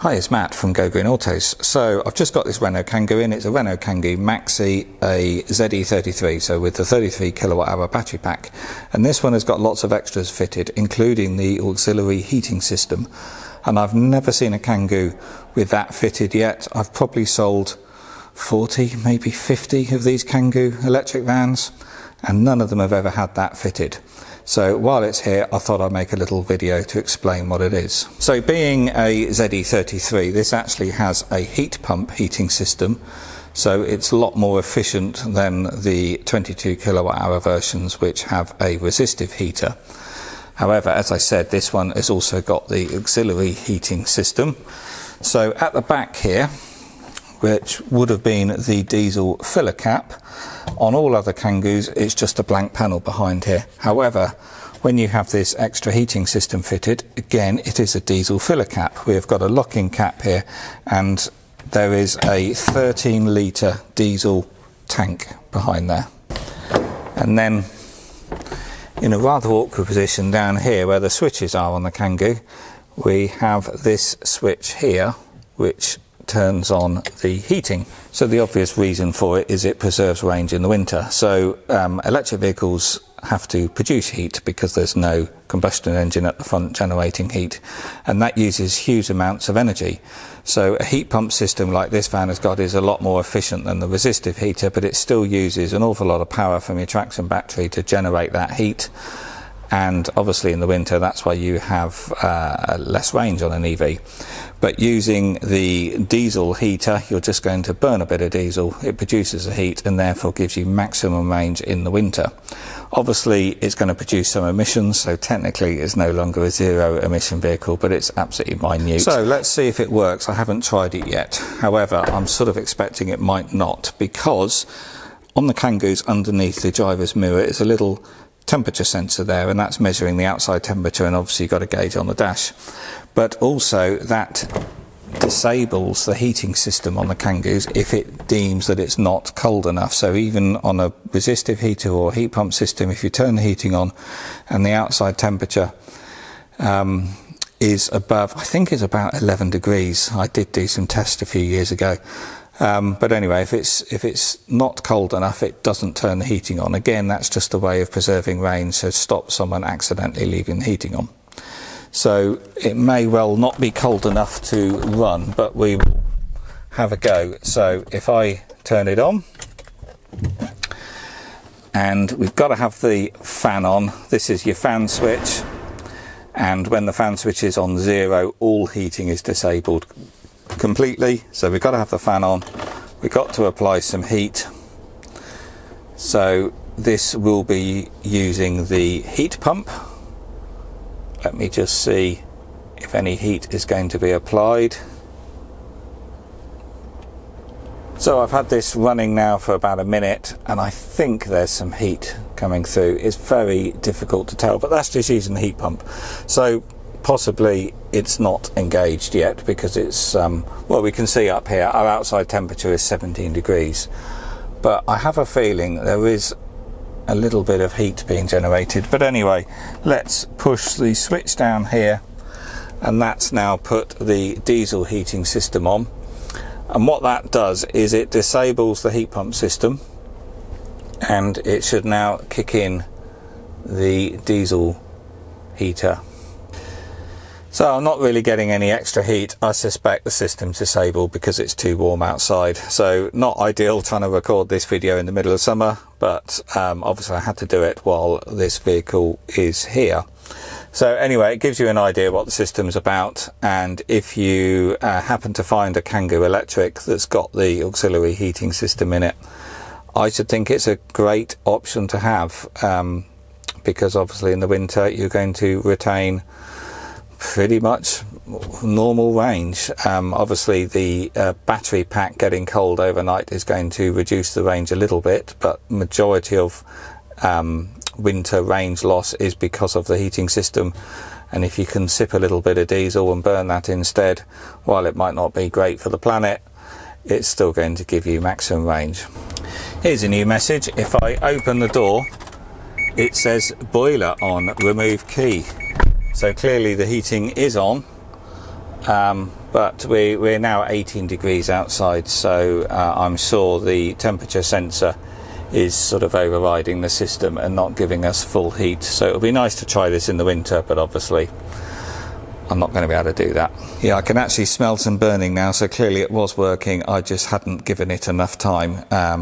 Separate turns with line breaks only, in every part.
Hi, it's Matt from Go Green Autos. So I've just got this Renault Kangoo in. It's a Renault Kangoo Maxi, a ZE33, so with the 33 kilowatt hour battery pack. And this one has got lots of extras fitted, including the auxiliary heating system. And I've never seen a Kangoo with that fitted yet. I've probably sold 40, maybe 50 of these Kangoo electric vans, and none of them have ever had that fitted. So while it's here, I thought I'd make a little video to explain what it is. So being a ZE33, this actually has a heat pump heating system. So it's a lot more efficient than the 22 kilowatt hour versions, which have a resistive heater. However, as I said, this one has also got the auxiliary heating system. So at the back here, which would have been the diesel filler cap, on all other Kangoos it's just a blank panel behind here. However, when you have this extra heating system fitted, again it is a diesel filler cap. We've got a locking cap here, and there is a 13 litre diesel tank behind there. And then in a rather awkward position down here where the switches are on the Kangoo, we have this switch here which turns on the heating. So the obvious reason for it is it preserves range in the winter. So electric vehicles have to produce heat because there's no combustion engine at the front generating heat, and that uses huge amounts of energy. So a heat pump system like this van has got is a lot more efficient than the resistive heater, but it still uses an awful lot of power from your traction battery to generate that heat. And obviously in the winter, that's why you have less range on an EV. But using the diesel heater, you're just going to burn a bit of diesel. It produces the heat and therefore gives you maximum range in the winter. Obviously, it's going to produce some emissions, so technically it's no longer a zero emission vehicle, but it's absolutely minute. So let's see if it works. I haven't tried it yet. However, I'm sort of expecting it might not, because on the Kangoos underneath the driver's mirror is a little temperature sensor there, and that's measuring the outside temperature, and obviously you've got a gauge on the dash. But also that disables the heating system on the Kangoos if it deems that it's not cold enough. So even on a resistive heater or heat pump system, if you turn the heating on and the outside temperature is above, I think it's about 11 degrees. I did do some tests a few years ago. But anyway, if it's not cold enough, it doesn't turn the heating on. Again, that's just a way of preserving range, so stop someone accidentally leaving the heating on. So it may well not be cold enough to run, but we will have a go. So if I turn it on, and we've got to have the fan on. This is your fan switch, and when the fan switch is on 0, all heating is disabled completely. So we've got to have the fan on, we've got to apply some heat. So this will be using the heat pump. Let me just see if any heat is going to be applied. So I've had this running now for about a minute, and I think there's some heat coming through. It's very difficult to tell, but that's just using the heat pump. So possibly it's not engaged yet, because it's well, we can see up here our outside temperature is 17 degrees, but I have a feeling there is a little bit of heat being generated. But anyway, let's push the switch down here, and that's now put the diesel heating system on. And what that does is it disables the heat pump system, and it should now kick in the diesel heater. So I'm not really getting any extra heat. I suspect the system's disabled because it's too warm outside. So not ideal trying to record this video in the middle of summer, but obviously I had to do it while this vehicle is here. So anyway, it gives you an idea what the system's about, and if you happen to find a Kangoo electric that's got the auxiliary heating system in it, I should think it's a great option to have, because obviously in the winter you're going to retain pretty much normal range. Obviously the battery pack getting cold overnight is going to reduce the range a little bit, but majority of winter range loss is because of the heating system. And if you can sip a little bit of diesel and burn that instead, while it might not be great for the planet, it's still going to give you maximum range. Here's a new message. If I open the door, it says boiler on, remove key. So clearly the heating is on, but we're now 18 degrees outside, so I'm sure the temperature sensor is sort of overriding the system and not giving us full heat. So it'll be nice to try this in the winter, but obviously I'm not going to be able to do that. Yeah, I can actually smell some burning now, so clearly it was working. I just hadn't given it enough time.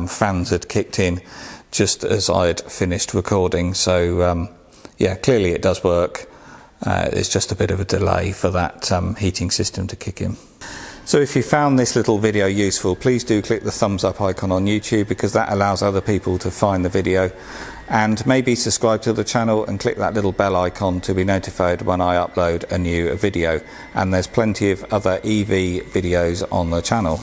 Fans had kicked in just as I'd finished recording, so yeah, clearly it does work. It's just a bit of a delay for that heating system to kick in. So if you found this little video useful, please do click the thumbs up icon on YouTube, because that allows other people to find the video, and maybe subscribe to the channel and click that little bell icon to be notified when I upload a new video. And there's plenty of other EV videos on the channel.